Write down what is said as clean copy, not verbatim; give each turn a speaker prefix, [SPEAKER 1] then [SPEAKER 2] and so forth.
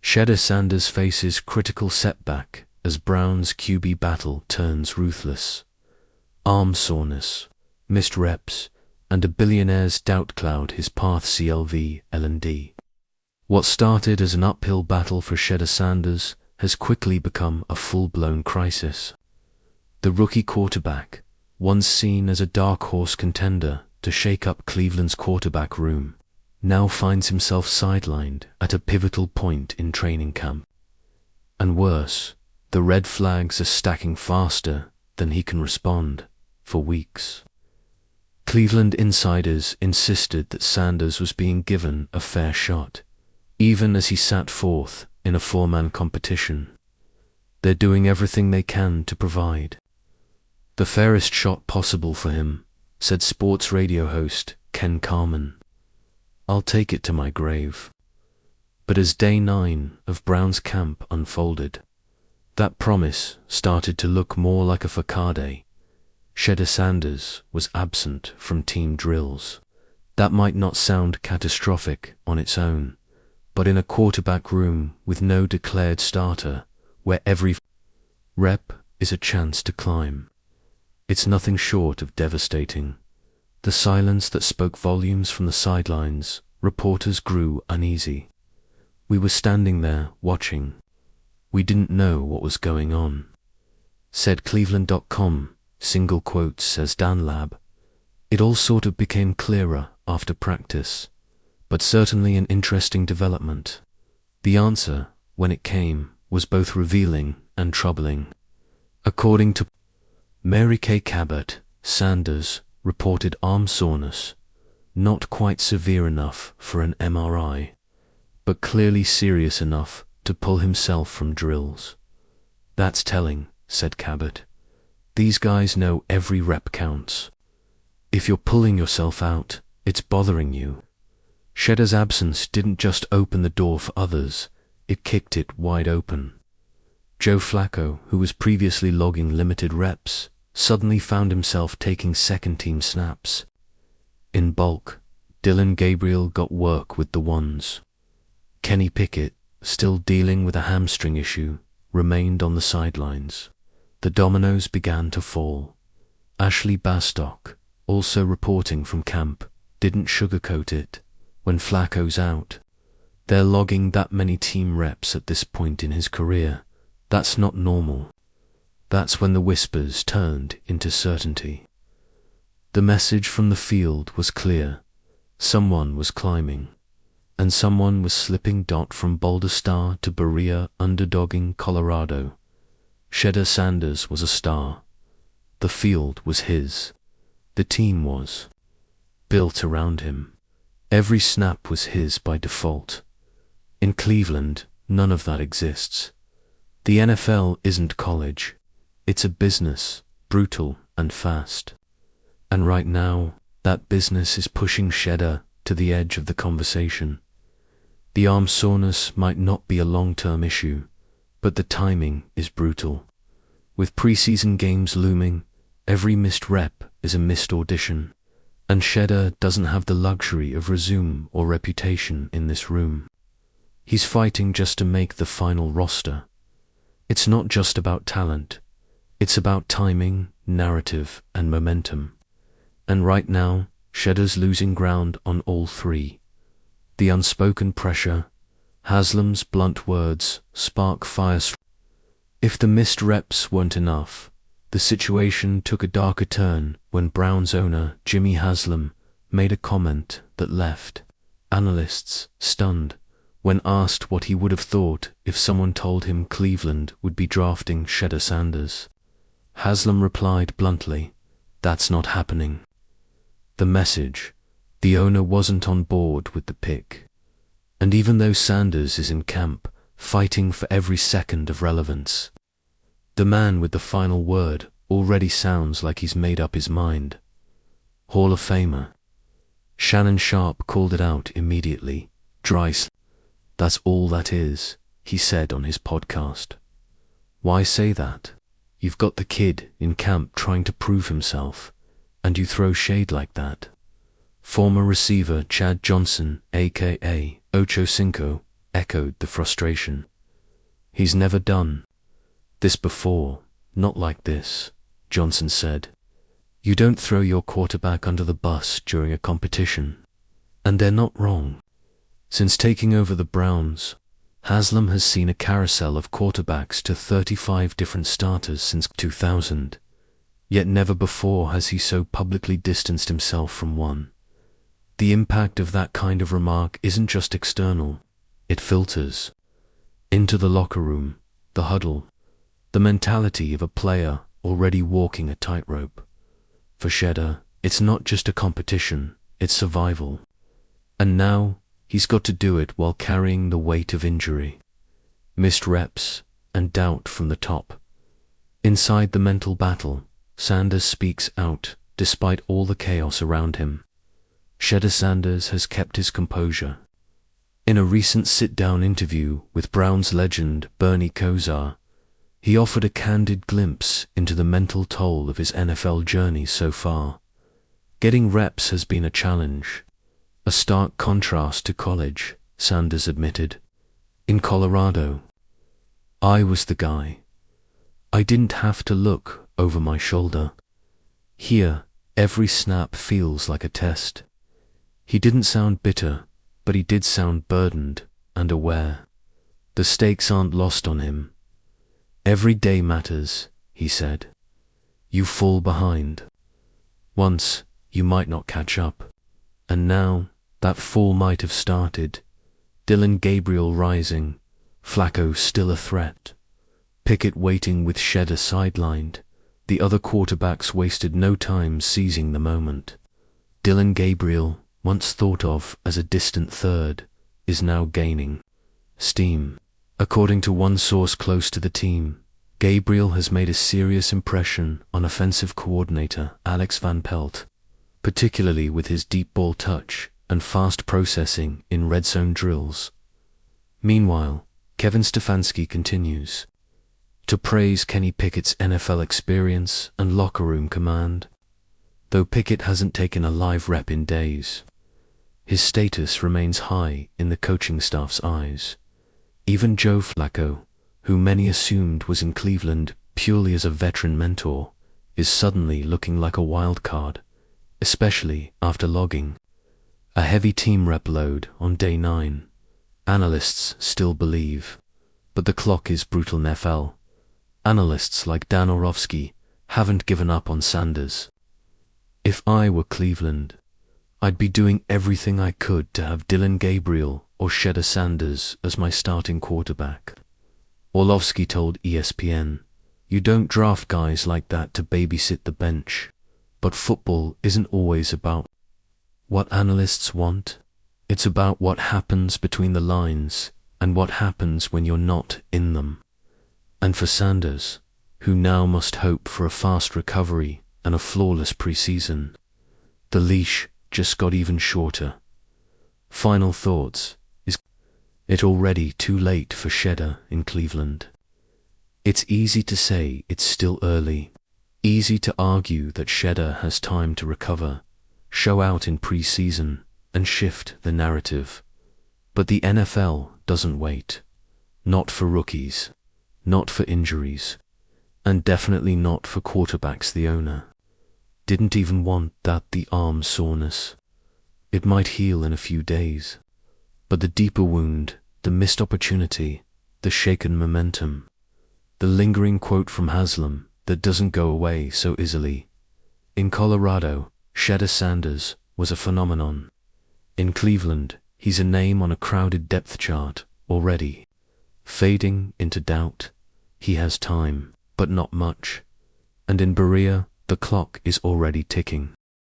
[SPEAKER 1] Shedeur Sanders faces critical setback as Brown's QB battle turns ruthless. Arm soreness, missed reps, and a billionaire's doubt cloud his path. CLV L&D. What started as an uphill battle for Shedeur Sanders has quickly become a full-blown crisis. The rookie quarterback, once seen as a dark horse contender to shake up Cleveland's quarterback room, now finds himself sidelined at a pivotal point in training camp. And worse, the red flags are stacking faster than he can respond for weeks. Cleveland insiders insisted that Sanders was being given a fair shot, even as he sat fourth in a four-man competition. They're doing everything they can to provide the fairest shot possible for him, said sports radio host Ken Carman. I'll take it to my grave. But as day 9 of Brown's camp unfolded, that promise started to look more like a facade. Shedeur Sanders was absent from team drills. That might not sound catastrophic on its own, but in a quarterback room with no declared starter, where every rep is a chance to climb, it's nothing short of devastating. The silence that spoke volumes from the sidelines, reporters grew uneasy. We were standing there, watching. We didn't know what was going on. Said Cleveland.com, single quotes, says Dan Lab. It all sort of became clearer after practice, but certainly an interesting development. The answer, when it came, was both revealing and troubling. According to Mary Kay Cabot, Sanders reported arm soreness, not quite severe enough for an MRI, but clearly serious enough to pull himself from drills. That's telling, said Cabot. These guys know every rep counts. If you're pulling yourself out, it's bothering you. Shedeur's absence didn't just open the door for others, it kicked it wide open. Joe Flacco, who was previously logging limited reps, suddenly found himself taking second-team snaps. In bulk, Dillon Gabriel got work with the ones. Kenny Pickett, still dealing with a hamstring issue, remained on the sidelines. The dominoes began to fall. Ashley Bastock, also reporting from camp, didn't sugarcoat it. When Flacco's out, they're logging that many team reps at this point in his career. That's not normal. That's when the whispers turned into certainty. The message from the field was clear. Someone was climbing, and someone was slipping. From Boulder Star to Berea, underdogging Colorado. Shedeur Sanders was a star. The field was his. The team was built around him. Every snap was his by default. In Cleveland, none of that exists. The NFL isn't college. It's a business, brutal and fast. And right now, that business is pushing Shedeur to the edge of the conversation. The arm soreness might not be a long-term issue, but the timing is brutal. With preseason games looming, every missed rep is a missed audition, and Shedeur doesn't have the luxury of resume or reputation in this room. He's fighting just to make the final roster. It's not just about talent. It's about timing, narrative, and momentum. And right now, Shedeur's losing ground on all three. The unspoken pressure, Haslam's blunt words spark fires. If the missed reps weren't enough, the situation took a darker turn when Browns owner Jimmy Haslam made a comment that left analysts stunned when asked what he would have thought if someone told him Cleveland would be drafting Shedeur Sanders. Haslam replied bluntly, "That's not happening." The message: the owner wasn't on board with the pick. And even though Sanders is in camp, fighting for every second of relevance, the man with the final word already sounds like he's made up his mind. Hall of Famer Shannon Sharp called it out immediately. Dry slap. That's all that is, he said on his podcast. Why say that? You've got the kid in camp trying to prove himself, and you throw shade like that. Former receiver Chad Johnson, a.k.a. Ocho Cinco, echoed the frustration. He's never done this before, not like this, Johnson said. You don't throw your quarterback under the bus during a competition. And they're not wrong. Since taking over the Browns, Haslam has seen a carousel of quarterbacks to 35 different starters since 2000. Yet never before has he so publicly distanced himself from one. The impact of that kind of remark isn't just external, it filters into the locker room, the huddle, the mentality of a player already walking a tightrope. For Shedeur, it's not just a competition, it's survival. And now, he's got to do it while carrying the weight of injury, missed reps, and doubt from the top. Inside the mental battle, Sanders speaks out despite all the chaos around him. Shedeur Sanders has kept his composure. In a recent sit-down interview with Browns legend Bernie Kosar, he offered a candid glimpse into the mental toll of his NFL journey so far. Getting reps has been a challenge, a stark contrast to college, Sanders admitted. In Colorado, I was the guy. I didn't have to look over my shoulder. Here, every snap feels like a test. He didn't sound bitter, but he did sound burdened and aware. The stakes aren't lost on him. Every day matters, he said. You fall behind. Once, you might not catch up. And now, that fall might have started. Dillon Gabriel rising, Flacco still a threat. Pickett waiting with Shedeur sidelined. The other quarterbacks wasted no time seizing the moment. Dillon Gabriel, once thought of as a distant third, is now gaining steam. According to one source close to the team, Gabriel has made a serious impression on offensive coordinator Alex Van Pelt, particularly with his deep ball touch and fast processing in red zone drills. Meanwhile, Kevin Stefanski continues to praise Kenny Pickett's NFL experience and locker room command. Though Pickett hasn't taken a live rep in days, his status remains high in the coaching staff's eyes. Even Joe Flacco, who many assumed was in Cleveland purely as a veteran mentor, is suddenly looking like a wild card, especially after logging a heavy team rep load on day 9. Analysts still believe, but the clock is brutal in NFL. Analysts like Dan Orlovsky haven't given up on Sanders. If I were Cleveland, I'd be doing everything I could to have Dillon Gabriel or Shedeur Sanders as my starting quarterback. Orlovsky told ESPN, "You don't draft guys like that to babysit the bench, but football isn't always about what analysts want. It's about what happens between the lines and what happens when you're not in them." And for Sanders, who now must hope for a fast recovery and a flawless preseason, the leash just got even shorter. Final thoughts. Is it already too late for Shedeur in Cleveland? It's easy to say it's still early. Easy to argue that Shedeur has time to recover, show out in preseason, and shift the narrative. But the NFL doesn't wait. Not for rookies, not for injuries, and definitely not for quarterbacks the owner didn't even want the arm soreness. It might heal in a few days, but the deeper wound, the missed opportunity, the shaken momentum, the lingering quote from Haslam that doesn't go away so easily. In Colorado, Shedeur Sanders was a phenomenon. In Cleveland, he's a name on a crowded depth chart already. Fading into doubt, he has time, but not much. And in Berea, the clock is already ticking.